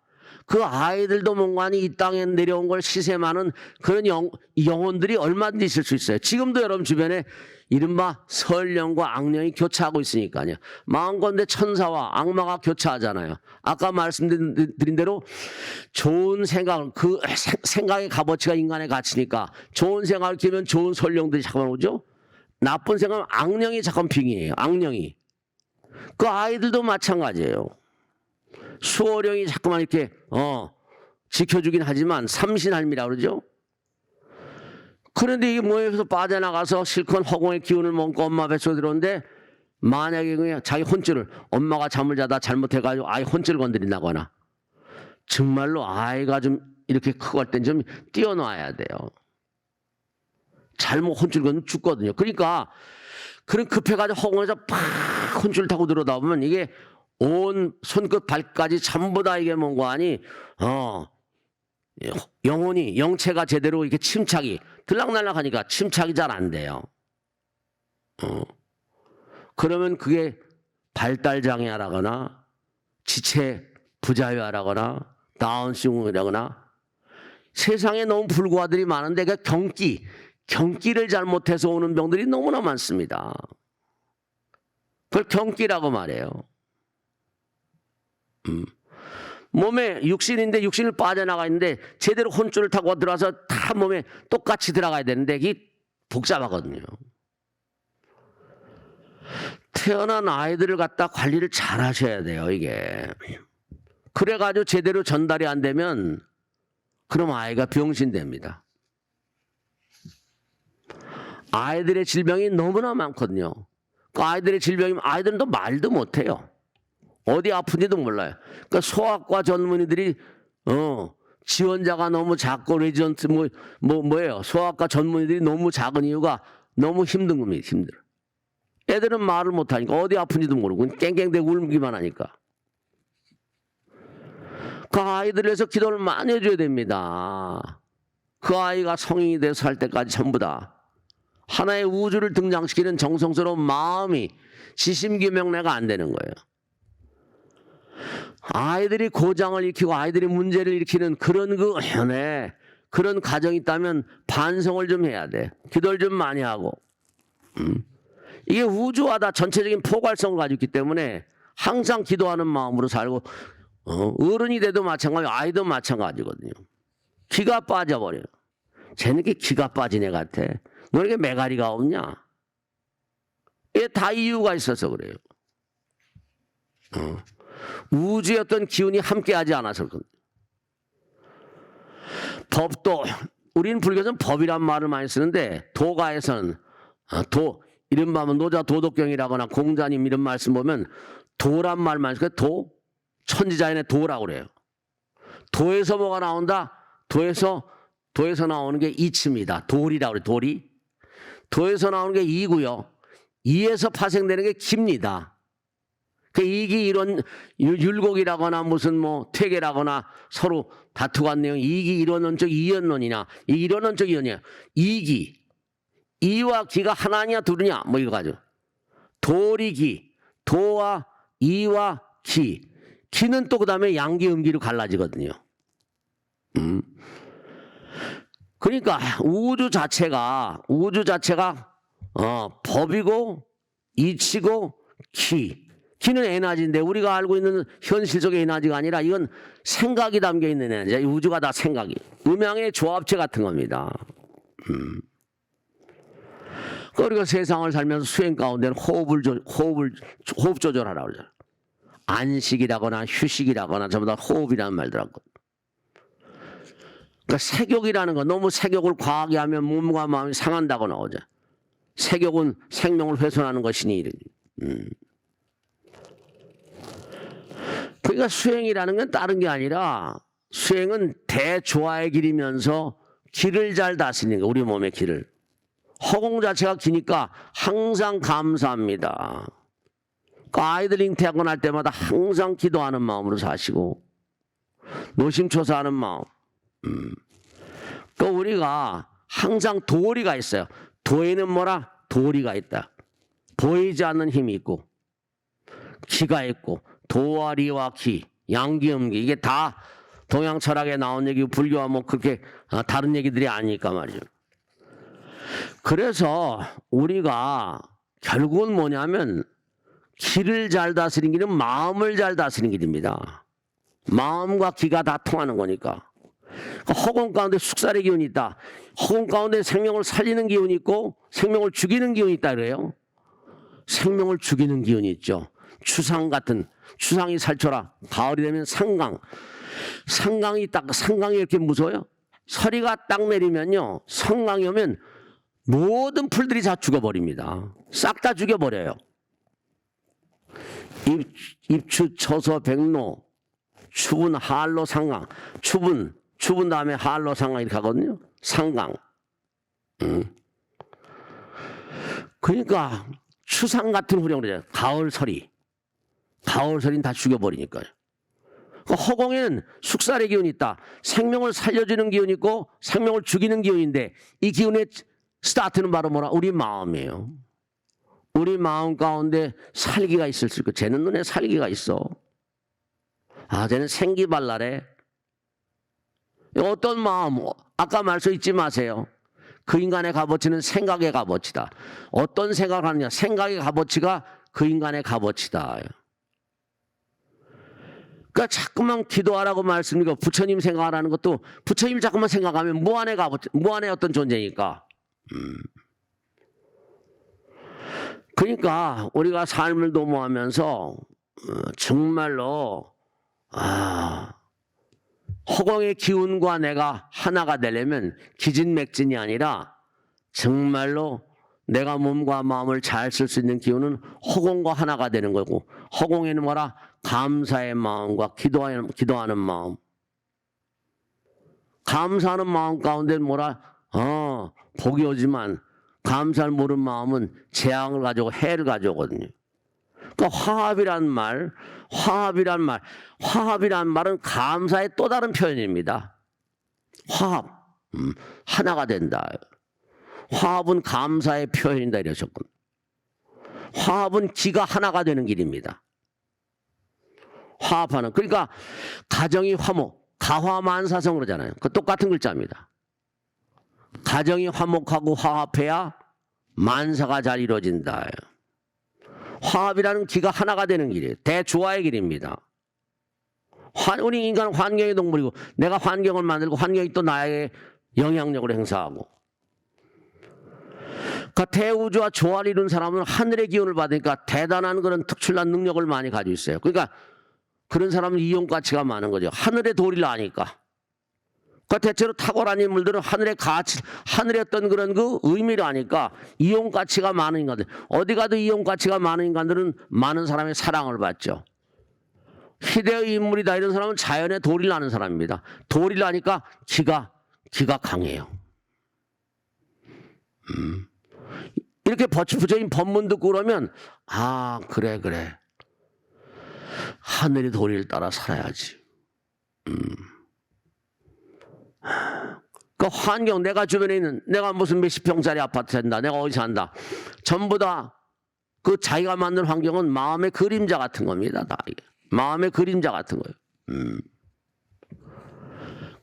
그 아이들도 뭔가니 이 땅에 내려온 걸 시샘하는 그런 영혼들이 얼마든지 있을 수 있어요. 지금도 여러분 주변에 이른바 설령과 악령이 교차하고 있으니까요. 마음건대 천사와 악마가 교차하잖아요. 아까 말씀드린 대로 좋은 생각, 그 생각의 값어치가 인간의 가치니까 좋은 생각을 키우면 좋은 설령들이 잠깐 오죠. 나쁜 생각은 악령이 잠깐 빙의해요. 악령이. 그 아이들도 마찬가지예요. 수호령이 자꾸만 이렇게 지켜주긴 하지만 삼신할미라고 그러죠. 그런데 이게 뭐에서 빠져나가서 실컷 허공의 기운을 먹고 엄마 뱃속에 들어오는데 만약에 그냥 자기 혼줄을 엄마가 잠을 자다 잘못해가지고 아이 혼줄 건드린다거나 정말로 아이가 좀 이렇게 크고 할 땐 좀 띄워놔야 돼요. 잘못 혼줄 건드리면 죽거든요. 그러니까 그런 급해가지고 허공에서 팍 혼줄 타고 들어오다 보면 이게 온 손끝 발까지 전부 다 이게 뭔가 하니 영혼이 영체가 제대로 이렇게 침착이 들락날락하니까 침착이 잘 안 돼요. 그러면 그게 발달 장애라거나 지체 부자유라거나 다운증후라거나 세상에 너무 불구아들이 많은데 그 경기를 잘못해서 오는 병들이 너무나 많습니다. 그걸 경기라고 말해요. 몸에 육신인데 육신을 빠져나가 있는데 제대로 혼줄을 타고 들어와서 다 몸에 똑같이 들어가야 되는데 이게 복잡하거든요. 태어난 아이들을 갖다 관리를 잘 하셔야 돼요. 이게 그래가지고 제대로 전달이 안 되면 그럼 아이가 병신됩니다. 아이들의 질병이 너무나 많거든요. 그 아이들의 질병이면 아이들은 또 말도 못해요. 어디 아픈지도 몰라요. 그러니까 소아과 전문의들이 지원자가 너무 작고 레지던트 뭐예요? 소아과 전문의들이 너무 작은 이유가 너무 힘든 겁니다. 힘들어. 애들은 말을 못하니까 어디 아픈지도 모르고 깽깽대고 울기만 하니까. 그 아이들을 위해서 기도를 많이 해줘야 됩니다. 그 아이가 성인이 돼서 살 때까지 전부 다 하나의 우주를 등장시키는 정성스러운 마음이 지심기명래가 안 되는 거예요. 아이들이 고장을 일으키고 아이들이 문제를 일으키는 그런 그런 가정이 있다면 반성을 좀 해야 돼. 기도를 좀 많이 하고. 이게 우주와 다 전체적인 포괄성을 가지고 있기 때문에 항상 기도하는 마음으로 살고 어른이 돼도 마찬가지고 아이도 마찬가지거든요. 기가 빠져버려요. 쟤는 게 기가 빠진 애 같아. 너에게 매가리가 없냐? 이게 다 이유가 있어서 그래요. 우주의 어떤 기운이 함께하지 않아서 그런. 법도 우리는 불교에서는 법이란 말을 많이 쓰는데 도가에서는 이른바 노자 도덕경이라거나 공자님 이런 말씀 보면 도란 말만 쓰고 도 천지자연의 도라고 그래요. 도에서 뭐가 나온다? 도에서 나오는 게 이치입니다. 돌이라고 그래요. 돌이. 도에서 나오는 게 이고요. 이에서 파생되는 게 기입니다. 그 이기 이런 율곡이라거나 무슨 뭐 퇴계라거나 서로 다투고 한 내용 이기 이론론적 이연론이냐 이론론적 이연이야. 이기 이와 기가 하나냐 둘이냐 뭐 이거 가지고 돌이 기 도와 이와 기는 또 그다음에 양기 음기로 갈라지거든요. 그러니까 우주 자체가 법이고 이치고 기는 에너지인데 우리가 알고 있는 현실적인 에너지가 아니라 이건 생각이 담겨 있는 에너지. 우주가 다 생각이 음양의 조합체 같은 겁니다. 우리가 세상을 살면서 수행 가운데는 호흡 조절하라고 그러잖아요. 안식이라거나 휴식이라거나 전부 다 호흡이라는 말들하고. 그러니까 색욕이라는 거 너무 색욕을 과하게 하면 몸과 마음이 상한다고 나오죠. 색욕은 생명을 훼손하는 것이니. 그러니까 수행이라는 건 다른 게 아니라 수행은 대조화의 길이면서 길을 잘 다스리는 거. 우리 몸의 길을. 허공 자체가 기니까 항상 감사합니다. 그러니까 아이들 잉태하고 날 때마다 항상 기도하는 마음으로 사시고 노심초사하는 마음. 그 우리가 항상 도리가 있어요. 도에는 뭐라? 도리가 있다. 보이지 않는 힘이 있고 기가 있고 도와 리와 기, 양기음기 이게 다 동양 철학에 나온 얘기고 불교와 뭐 그렇게 다른 얘기들이 아니니까 말이죠. 그래서 우리가 결국은 뭐냐면 기를 잘 다스리는 길은 마음을 잘 다스리는 길입니다. 마음과 기가 다 통하는 거니까. 허공 가운데 숙살의 기운이 있다. 허공 가운데 생명을 살리는 기운이 있고 생명을 죽이는 기운이 있다 그래요. 생명을 죽이는 기운이 있죠. 추상이 살쳐라. 가을이 되면 상강이 이렇게 무서워요. 서리가 딱 내리면요. 성강이 오면 모든 풀들이 다 죽어버립니다. 싹 다 죽여버려요. 입추 처서 백로 추분 한로 상강 추분 다음에 한로 상강 이렇게 하거든요. 상강. 그러니까 추상 같은 후령 그러잖아요. 가을설인 다 죽여버리니까요. 허공에는 숙살의 기운이 있다. 생명을 살려주는 기운이 있고 생명을 죽이는 기운인데 이 기운의 스타트는 바로 뭐라? 우리 마음이에요. 우리 마음 가운데 살기가 있을 수 있고 쟤는 눈에 살기가 있어. 쟤는 생기발랄해. 어떤 마음? 아까 말씀 잊지 마세요. 그 인간의 값어치는 생각의 값어치다. 어떤 생각을 하느냐? 생각의 값어치가 그 인간의 값어치다. 그러니까 자꾸만 기도하라고 말씀드리고 부처님 생각하라는 것도 부처님 자꾸만 생각하면 무한의 어떤 존재니까. 그러니까 우리가 삶을 도모하면서 정말로 허공의 기운과 내가 하나가 되려면 기진맥진이 아니라 정말로 내가 몸과 마음을 잘 쓸 수 있는 기운은 허공과 하나가 되는 거고 허공에는 뭐라? 감사의 마음과 기도하는 마음. 감사하는 마음 가운데는 뭐라? 복이 오지만 감사를 모르는 마음은 재앙을 가져오고 해를 가져오거든요. 그러니까 화합이란 말은 감사의 또 다른 표현입니다. 화합, 하나가 된다. 화합은 감사의 표현이다 이러셨군. 화합은 기가 하나가 되는 길입니다. 화합하는. 그러니까 가정이 화목, 가화만사성 그러잖아요. 그 똑같은 글자입니다. 가정이 화목하고 화합해야 만사가 잘 이루어진다. 화합이라는 기가 하나가 되는 길이에요. 대조화의 길입니다. 우리 인간은 환경의 동물이고 내가 환경을 만들고 환경이 또 나에게 영향력을 행사하고. 그러니까 대우주와 조화를 이룬 사람은 하늘의 기운을 받으니까 대단한 그런 특출난 능력을 많이 가지고 있어요. 그러니까 그런 사람은 이용 가치가 많은 거죠. 하늘의 도리를 아니까. 그러니까 대체로 탁월한 인물들은 하늘의 가치, 하늘의 어떤 그런 그 의미를 아니까 이용 가치가 많은 인간들. 어디 가도 이용 가치가 많은 인간들은 많은 사람의 사랑을 받죠. 희대의 인물이다 이런 사람은 자연의 도리를 아는 사람입니다. 도리를 아니까 기가 강해요. 이렇게 부처님 법문 듣고 그러면 아 그래 하늘의 도리를 따라 살아야지. 그 환경 내가 주변에 있는 내가 무슨 몇십 평짜리 아파트 산다 내가 어디 산다 전부 다 그 자기가 만든 환경은 마음의 그림자 같은 겁니다. 다 이게. 마음의 그림자 같은 거예요.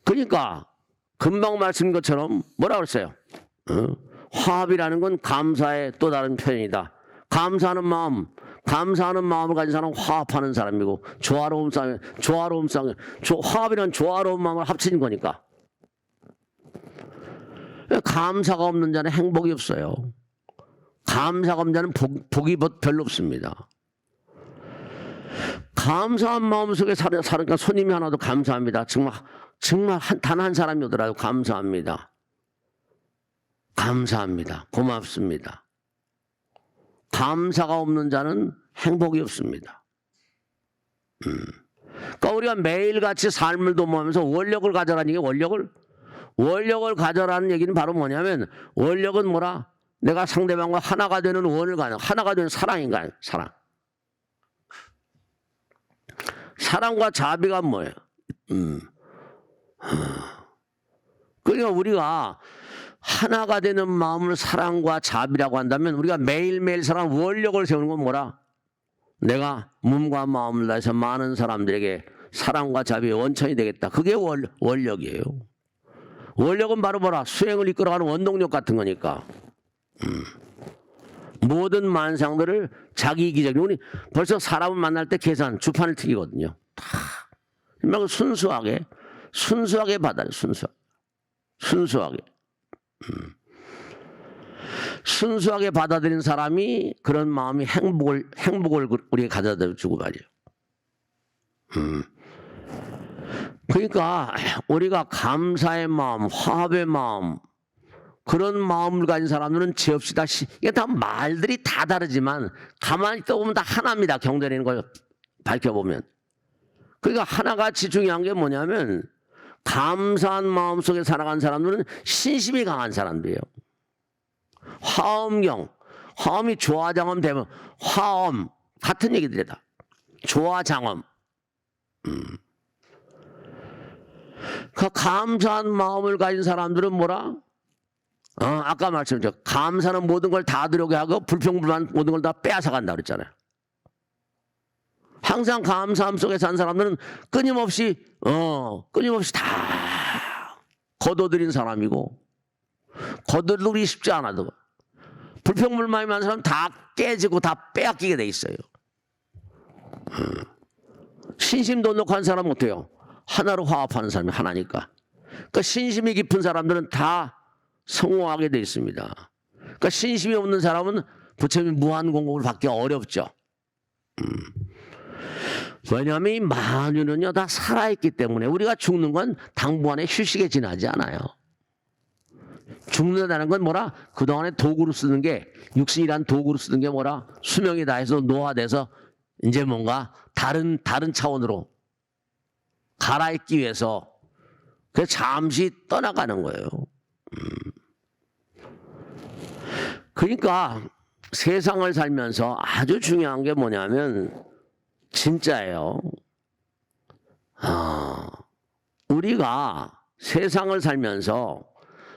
그러니까 금방 말씀인 것처럼 뭐라 그랬어요? 화합이라는 건 감사의 또 다른 표현이다. 감사하는 마음을 가진 사람은 화합하는 사람이고 조화로움 싸움 화합이란 조화로운 마음을 합친 거니까. 감사가 없는 자는 행복이 없어요. 감사가 없는 자는 복이 별로 없습니다. 감사한 마음 속에 살으니까 손님이 하나도 감사합니다. 정말 단 한 사람이 오더라도 감사합니다. 고맙습니다. 감사가 없는 자는 행복이 없습니다. 그러니까 우리가 매일같이 삶을 도모하면서 원력을 가져라는 얘기, 원력을 가져라는 얘기는 바로 뭐냐면 원력은 뭐라? 내가 상대방과 하나가 되는 원을 가져, 하나가 되는 사랑인가요? 사랑과 자비가 뭐예요? 그러니까 우리가 하나가 되는 마음을 사랑과 자비라고 한다면 우리가 매일매일 살아가는 원력을 세우는 건 뭐라? 내가 몸과 마음을 다해서 많은 사람들에게 사랑과 자비의 원천이 되겠다. 그게 원력이에요. 원력은 바로 뭐라? 수행을 이끌어가는 원동력 같은 거니까. 모든 만상들을 자기 이기적인 우리 벌써 사람을 만날 때 계산, 주판을 튀기거든요. 다 순수하게 받아요. 순수하게 받아들인 사람이 그런 마음이 행복을 우리에게 가져다 주고 말이에요. 그러니까 우리가 감사의 마음, 화합의 마음, 그런 마음을 가진 사람들은 지읍시다. 이게 다 말들이 다 다르지만 가만히 떠보면 다 하나입니다. 경전에 있는 걸 밝혀보면. 그러니까 하나같이 중요한 게 뭐냐면 감사한 마음 속에 살아간 사람들은 신심이 강한 사람들이에요. 화엄이 조화장엄 되면 화엄 같은 얘기들이다. 조화장엄. 그 감사한 마음을 가진 사람들은 뭐라? 아까 말씀드렸죠. 감사는 모든 걸 다 들여오게 하고 불평불만 모든 걸 다 빼앗아간다 그랬잖아요. 항상 감사함 속에 산 사람들은 끊임없이 다 거둬들인 사람이고 거둬들이기 쉽지 않아도 불평불만이 많은 사람은 다 깨지고 다 빼앗기게 돼 있어요. 신심돈독한 사람은 어때요? 하나로 화합하는 사람이 하나니까. 그러니까 신심이 깊은 사람들은 다 성공하게 돼 있습니다. 그러니까 신심이 없는 사람은 부처님 무한 공급을 받기 어렵죠. 왜냐하면 이 만유는요 다 살아있기 때문에 우리가 죽는 건 당분간의 휴식에 지나지 않아요. 죽는다는 건 뭐라? 그동안에 도구로 쓰는 게 육신이란 도구로 쓰는 게 뭐라? 수명이 다해서 노화돼서 이제 뭔가 다른 차원으로 갈아입기 위해서 그래서 잠시 떠나가는 거예요. 그러니까 세상을 살면서 아주 중요한 게 뭐냐면 진짜예요. 우리가 세상을 살면서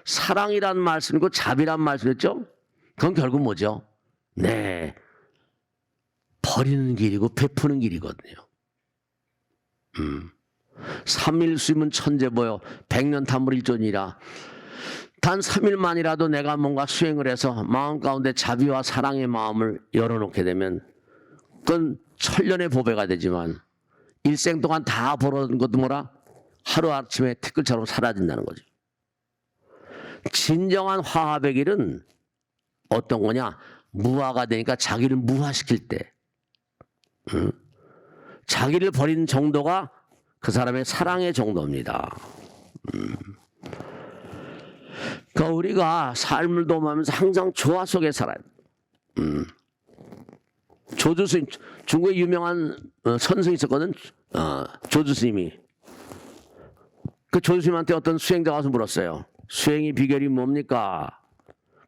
사랑이란 말씀이고 자비란 말씀이었죠? 그건 결국 뭐죠? 네, 버리는 길이고 베푸는 길이거든요. 삼일수임은 천재보여 백년 탐물일존이라. 단 3일만이라도 내가 뭔가 수행을 해서 마음 가운데 자비와 사랑의 마음을 열어놓게 되면 그건 천년의 보배가 되지만 일생 동안 다 벌어둔 것도 뭐라 하루아침에 티끌처럼 사라진다는 거죠. 진정한 화합의 길은 어떤 거냐? 무화가 되니까 자기를 무화시킬 때, 자기를 버리는 정도가 그 사람의 사랑의 정도입니다. 그러니까 우리가 삶을 도모하면서 항상 조화 속에 살아야 돼. 조주스님, 중국에 유명한 선생이 있었거든. 조주스님이. 그 조주스님한테 어떤 수행자가 와서 물었어요. 수행의 비결이 뭡니까?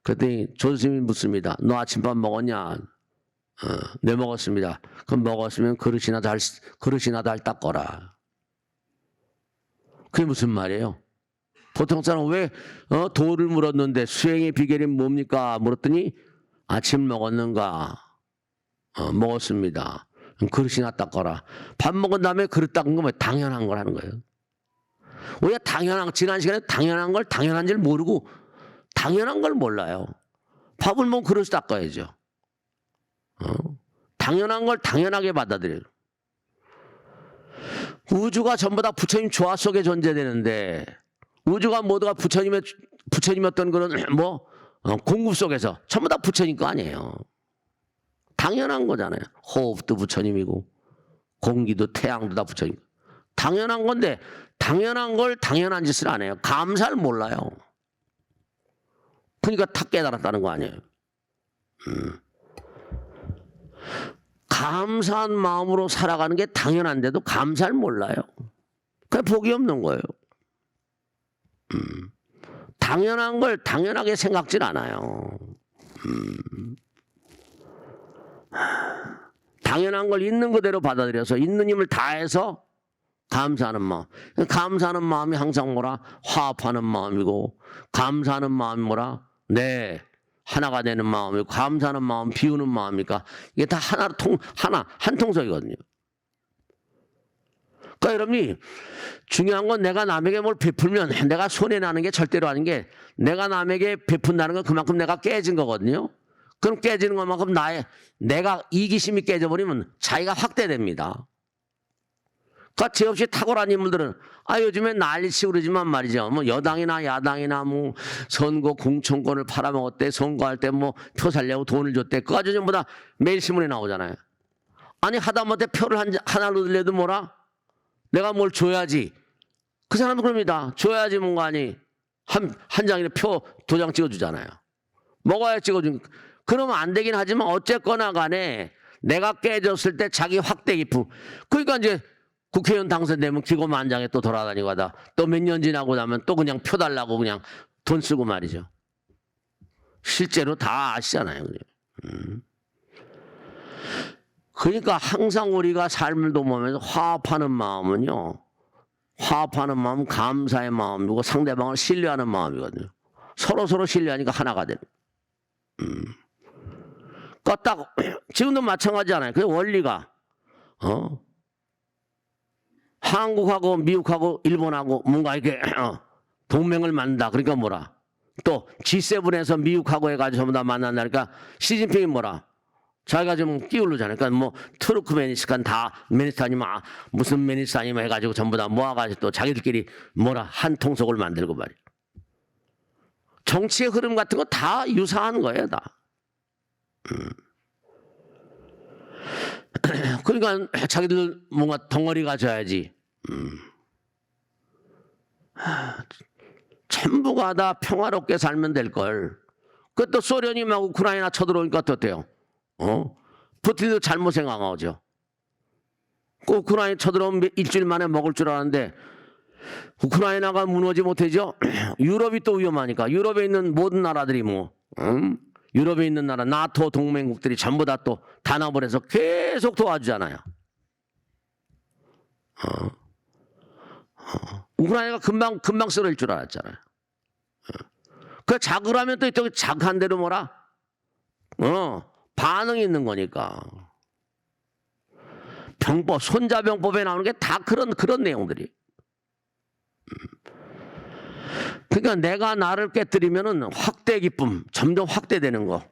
그랬더니 조주스님이 묻습니다. 너 아침밥 먹었냐? 네, 먹었습니다. 그럼 먹었으면 그릇이나 잘 닦거라. 그게 무슨 말이에요? 보통 사람 왜 도를 물었는데 수행의 비결이 뭡니까? 물었더니 아침 먹었는가? 먹었습니다. 그릇이나 닦거라. 밥 먹은 다음에 그릇 닦은 거 뭐 당연한 걸 하는 거예요. 우리가 지난 시간에 당연한 걸 당연한 줄 모르고 당연한 걸 몰라요. 밥을 먹으면 그릇 닦아야죠. 당연한 걸 당연하게 받아들여요. 우주가 전부 다 부처님 조화 속에 존재되는데 우주가 모두가 부처님이었던 그런 공급 속에서 전부 다 부처님 거 아니에요. 당연한 거잖아요. 호흡도 부처님이고 공기도 태양도 다 부처님. 당연한 건데 당연한 걸 당연한 짓을 안 해요. 감사를 몰라요. 그러니까 탁 깨달았다는 거 아니에요. 감사한 마음으로 살아가는 게 당연한데도 감사를 몰라요. 그게 복이 없는 거예요. 당연한 걸 당연하게 생각질 않아요. 당연한 걸 있는 그대로 받아들여서 있는 힘을 다해서 감사하는 마음. 감사하는 마음이 항상 뭐라? 화합하는 마음이고 감사하는 마음이 뭐라? 네, 하나가 되는 마음이고 감사하는 마음, 비우는 마음이니까 이게 다 한 통속이거든요. 그러니까 여러분이 중요한 건 내가 남에게 뭘 베풀면 내가 손해나는 게 절대로 아닌 게 내가 남에게 베푼다는 건 그만큼 내가 깨진 거거든요. 그럼 깨지는 것만큼 내가 이기심이 깨져버리면 자기가 확대됩니다. 그러니까 죄 없이 탁월한 인물들은 요즘에 난리치고 그러지만 말이죠. 뭐 여당이나 야당이나 뭐 선거 공천권을 팔아먹었대. 선거할 때 뭐 표 살려고 돈을 줬대. 그거 가지고 전부 다 매일 신문에 나오잖아요. 아니 하다못해 표를 하나로 들려도 뭐라? 내가 뭘 줘야지. 그 사람도 그럽니다. 줘야지 뭔가 아니. 한 장이나 표 도장 찍어주잖아요. 먹어야 찍어준. 그러면 안 되긴 하지만 어쨌거나 간에 내가 깨졌을 때 자기 확대 깊음. 그러니까 이제 국회의원 당선되면 기고만장에 또 돌아다니고 하다 또 몇 년 지나고 나면 또 그냥 표 달라고 그냥 돈 쓰고 말이죠. 실제로 다 아시잖아요. 그러니까 항상 우리가 삶을 도모하면서 화합하는 마음은요. 화합하는 마음은 감사의 마음이고 상대방을 신뢰하는 마음이거든요. 서로 신뢰하니까 하나가 되는. 그러니까 딱 지금도 마찬가지잖아요. 그 원리가 한국하고 미국하고 일본하고 뭔가 이렇게 동맹을 만든다. 그러니까 뭐라? 또 G7에서 미국하고 해가지고 전부 다 만난다니까 시진핑이 뭐라? 자기가 좀 끼우르잖아요. 그러니까 뭐 투르크메니스탄 다 메니스탄이면 무슨 메니스탄이면 해가지고 전부 다 모아가지고 또 자기들끼리 뭐라 한 통속을 만들고 말이야. 정치의 흐름 같은 거 다 유사한 거예요, 다. 그러니까 자기들 뭔가 덩어리가 져야지. 전부가 다 평화롭게 살면 될 걸. 그것도 소련이 막 우크라이나 쳐들어오니까 어때요? 푸틴도 잘못 생각하죠. 그 우크라이나 쳐들어오면 일주일 만에 먹을 줄 알았는데 우크라이나가 무너지 못하죠. 유럽이 또 위험하니까 유럽에 있는 모든 나라들이 유럽에 있는 나라 나토 동맹국들이 전부 다 또 단합을 해서 계속 도와주잖아요. 우크라이나가 금방 쓰러질 줄 알았잖아요. 그 작으라면 또 이쪽 작한 대로 뭐라? 반응이 있는 거니까. 병법, 손자병법에 나오는 게 다 그런 내용들이. 그러니까 내가 나를 깨뜨리면은 확대 기쁨, 점점 확대되는 거.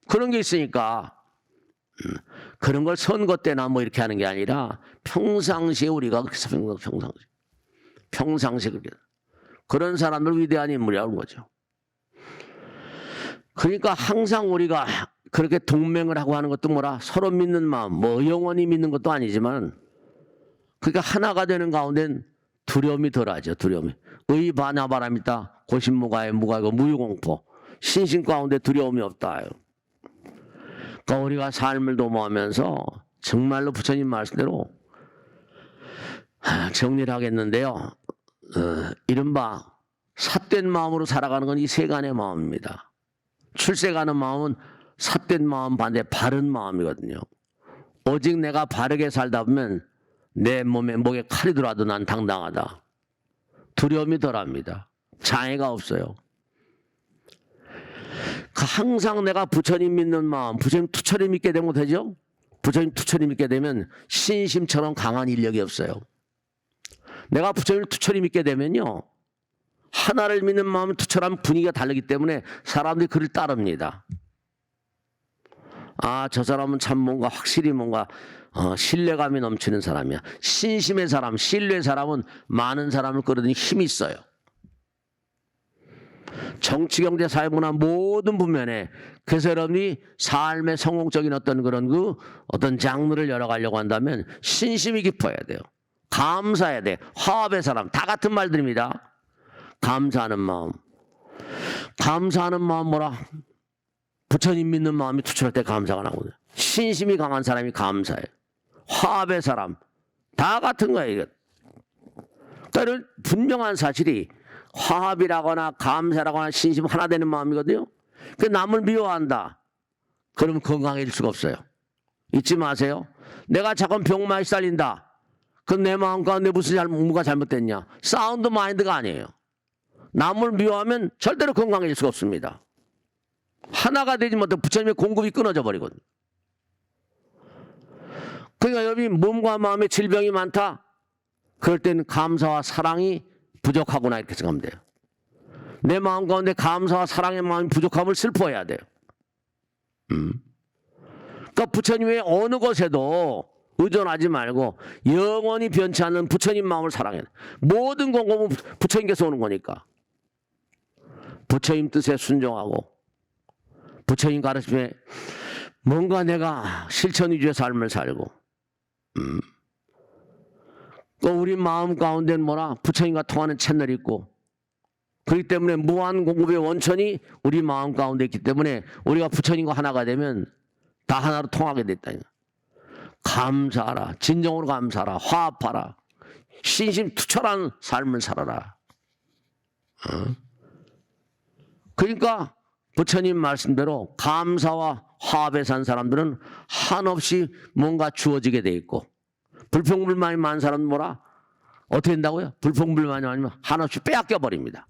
그런 게 있으니까, 그런 걸 선거 때나 뭐 이렇게 하는 게 아니라 평상시에 우리가 평상시에 그렇게 그런 사람들 위대한 인물이라는 거죠. 그러니까 항상 우리가 그렇게 동맹을 하고 하는 것도 뭐라 서로 믿는 마음, 뭐 영원히 믿는 것도 아니지만 그러니까 하나가 되는 가운데는 두려움이 덜하죠. 두려움이. 의반야바람이다. 고신무가에 무가고 무유공포. 신심 가운데 두려움이 없다. 그러니까 우리가 삶을 도모하면서 정말로 부처님 말씀대로 정리를 하겠는데요. 이른바 삿된 마음으로 살아가는 건 이 세간의 마음입니다. 출세가는 마음은 삿된 마음 반대 바른 마음이거든요. 오직 내가 바르게 살다 보면 내 몸에 목에 칼이 들어와도 난 당당하다. 두려움이 덜합니다. 장애가 없어요. 항상 내가 부처님 믿는 마음, 부처님 투철히 믿게 되면 되죠? 부처님 투철히 믿게 되면 신심처럼 강한 인력이 없어요. 내가 부처님을 투철히 믿게 되면요. 하나를 믿는 마음은 투철한 분위기가 다르기 때문에 사람들이 그를 따릅니다. 아, 저 사람은 참 뭔가 확실히 뭔가 신뢰감이 넘치는 사람이야. 신심의 사람, 신뢰의 사람은 많은 사람을 끌어들이는 힘이 있어요. 정치, 경제, 사회, 문화 모든 분면에 그래서 여러분이 삶의 성공적인 어떤 그런 어떤 장르를 열어가려고 한다면 신심이 깊어야 돼요. 감사해야 돼. 화합의 사람 다 같은 말들입니다. 감사하는 마음. 감사하는 마음 뭐라? 부처님 믿는 마음이 투철할 때 감사가 나오거든요. 신심이 강한 사람이 감사해. 화합의 사람 다 같은 거예요. 그러니까 분명한 사실이 화합이라거나 감사라거나 신심 하나 되는 마음이거든요. 그 남을 미워한다. 그러면 건강해질 수가 없어요. 잊지 마세요. 내가 자꾸 병마에 시달린다. 그럼 내 마음 가운데 뭐가 잘못됐냐? 사운드 마인드가 아니에요. 남을 미워하면 절대로 건강해질 수가 없습니다. 하나가 되지 못해 부처님의 공급이 끊어져 버리거든요. 그러니까 여러분이 몸과 마음의 질병이 많다. 그럴 때는 감사와 사랑이 부족하구나 이렇게 생각하면 돼요. 내 마음 가운데 감사와 사랑의 마음이 부족함을 슬퍼해야 돼요. 그러니까 부처님의 어느 것에도 의존하지 말고 영원히 변치 않는 부처님 마음을 사랑해야 돼요. 모든 공급은 부처님께서 오는 거니까. 부처님 뜻에 순종하고 부처님 가르침에 뭔가 내가 실천 위주의 삶을 살고 또 우리 마음 가운데는 뭐라 부처님과 통하는 채널이 있고 그렇기 때문에 무한 공급의 원천이 우리 마음 가운데 있기 때문에 우리가 부처님과 하나가 되면 다 하나로 통하게 됐다. 감사하라. 진정으로 감사하라. 화합하라. 신심 투철한 삶을 살아라. 그러니까 부처님 말씀대로 감사와 화합에 산 사람들은 한없이 뭔가 주어지게 돼 있고 불평불만이 많은 사람은 뭐라? 어떻게 된다고요? 불평불만이 많으면 한없이 빼앗겨 버립니다.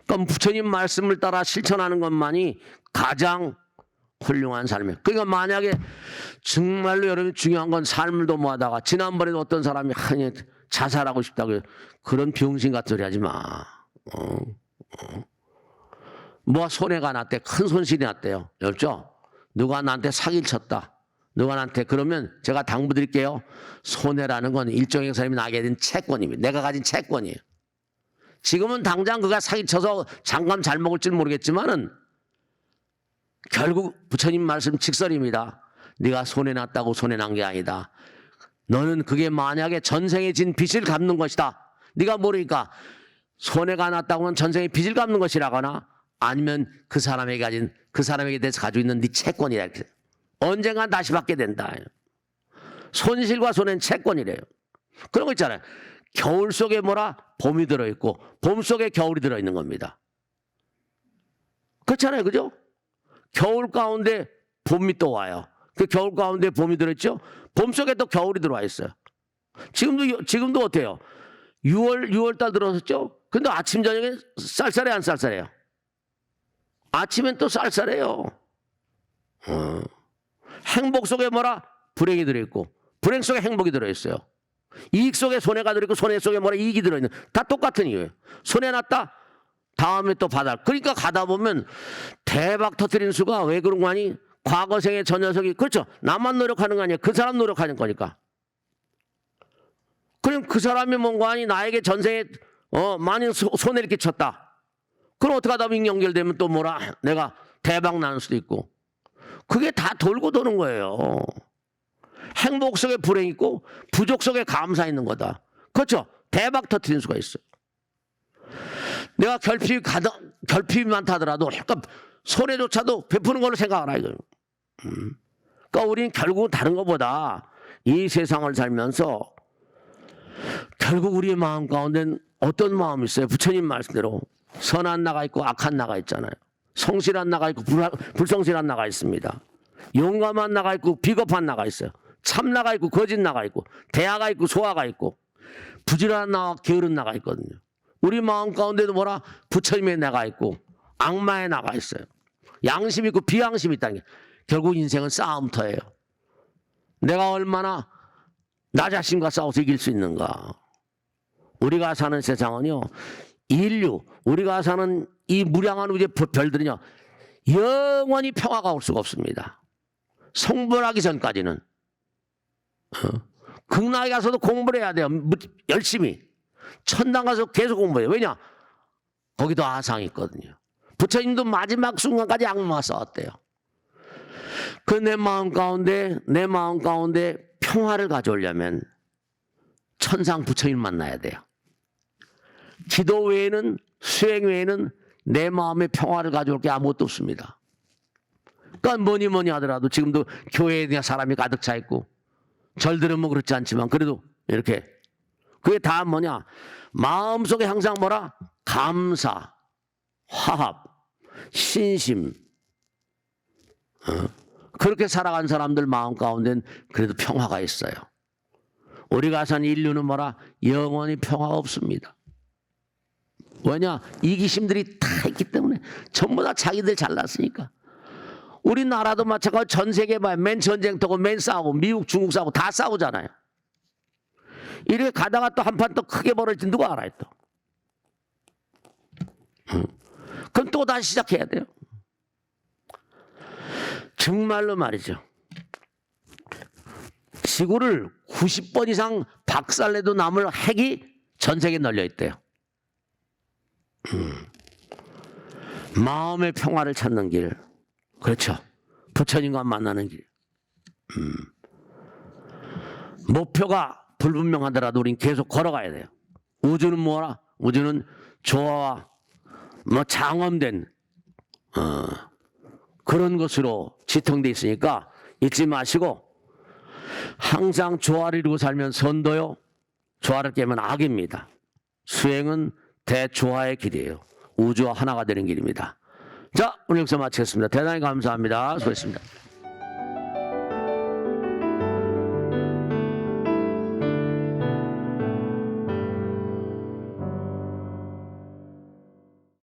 그럼 부처님 말씀을 따라 실천하는 것만이 가장 훌륭한 삶이에요. 그러니까 만약에 정말로 여러분이 중요한 건 삶을 도모하다가 지난번에도 어떤 사람이 자살하고 싶다고요. 그런 병신 같은 소리 하지 마. 뭐 손해가 났대. 큰 손실이 났대요. 알죠? 누가 나한테 사기를 쳤다. 누가 나한테 그러면 제가 당부드릴게요. 손해라는 건 일종의 사람이 나게 된 채권입니다. 내가 가진 채권이에요. 지금은 당장 그가 사기쳐서 잠깐 잘 먹을 줄 모르겠지만은 결국 부처님 말씀 직설입니다. 네가 손해났다고 손해난 게 아니다. 너는 그게 만약에 전생에 진 빚을 갚는 것이다. 네가 모르니까 손해가 났다고는 전생에 빚을 갚는 것이라거나 아니면 그 사람에게 대해서 가지고 있는 네 채권이라. 언젠간 다시 받게 된다. 손실과 손해는 채권이래요. 그런 거 있잖아요. 겨울 속에 뭐라? 봄이 들어있고 봄 속에 겨울이 들어있는 겁니다. 그렇잖아요. 그죠? 겨울 가운데 봄이 또 와요. 그 겨울 가운데 봄이 들어있죠? 봄 속에 또 겨울이 들어와 있어요. 지금도 어때요? 6월달 들어섰죠? 근데 아침 저녁에 쌀쌀해 안 쌀쌀해요? 아침엔 또 쌀쌀해요. 행복 속에 뭐라? 불행이 들어있고 불행 속에 행복이 들어있어요. 이익 속에 손해가 들어있고 손해 속에 뭐라? 이익이 들어있는. 다 똑같은 이유예요. 손해 났다? 다음에 또 받아. 그러니까 가다 보면 대박 터뜨린 수가 왜 그런 거 아니? 과거생의 저 녀석이, 그렇죠. 나만 노력하는 거 아니야. 그 사람 노력하는 거니까. 그럼 그 사람이 뭔가 아니 나에게 전생에 많이 손해를 끼쳤다. 그럼 어떻게 하다 보면 연결되면 또 뭐라 내가 대박 나는 수도 있고. 그게 다 돌고 도는 거예요. 행복 속에 불행 있고 부족 속에 감사 있는 거다. 그렇죠. 대박 터뜨린 수가 있어요. 내가 결핍이 많다 하더라도 약간 손해조차도 베푸는 걸로 생각하라 이거예요. 그러니까 우리는 결국 다른 것보다 이 세상을 살면서 결국 우리의 마음 가운데는 어떤 마음이 있어요? 부처님 말씀대로 선한 나가 있고 악한 나가 있잖아요. 성실한 나가 있고 불성실한 나가 있습니다. 용감한 나가 있고 비겁한 나가 있어요. 참 나가 있고 거짓 나가 있고 대화가 있고 소화가 있고 부지런한 나와 게으른 나가 있거든요. 우리 마음 가운데도 뭐라 부처님의 나가 있고 악마의 나가 있어요. 양심 있고 비양심 있다는 게 결국 인생은 싸움터예요. 내가 얼마나 나 자신과 싸워서 이길 수 있는가. 우리가 사는 세상은요, 인류, 우리가 사는 이 무량한 우주의 별들은요, 영원히 평화가 올 수가 없습니다. 성불하기 전까지는. 극락에 가서도 공부를 해야 돼요. 열심히. 천당 가서 계속 공부해요. 왜냐? 거기도 아상이 있거든요. 부처님도 마지막 순간까지 악마와 싸웠대요. 그 내 마음 가운데 평화를 가져오려면 천상 부처님 만나야 돼요. 기도 외에는, 수행 외에는 내 마음의 평화를 가져올 게 아무것도 없습니다. 그러니까 뭐니 하더라도 지금도 교회에 그냥 사람이 가득 차 있고 절들은 뭐 그렇지 않지만 그래도 이렇게 그게 다 뭐냐? 마음속에 항상 뭐라? 감사, 화합, 신심. 그렇게 살아간 사람들 마음 가운데는 그래도 평화가 있어요. 우리가 산 인류는 뭐라? 영원히 평화가 없습니다. 왜냐? 이기심들이 다 있기 때문에 전부 다 자기들 잘났으니까. 우리나라도 마찬가지로 전 세계 봐요. 맨 전쟁터고 맨 싸우고 미국, 중국 싸우고 다 싸우잖아요. 이렇게 가다가 또 한판 또 크게 벌어질지 누가 알아요 또. 그럼 또 다시 시작해야 돼요. 정말로 말이죠. 지구를 90번 이상 박살내도 남을 핵이 전 세계에 널려 있대요. 마음의 평화를 찾는 길. 그렇죠. 부처님과 만나는 길. 목표가 불분명하더라도 우린 계속 걸어가야 돼요. 우주는 뭐라? 우주는 조화와 장엄된 그런 것으로 지통돼 있으니까 잊지 마시고 항상 조화를 이루고 살면 선도요. 조화를 깨면 악입니다. 수행은 대조화의 길이에요. 우주와 하나가 되는 길입니다. 자, 오늘 여기서 마치겠습니다. 대단히 감사합니다. 수고했습니다.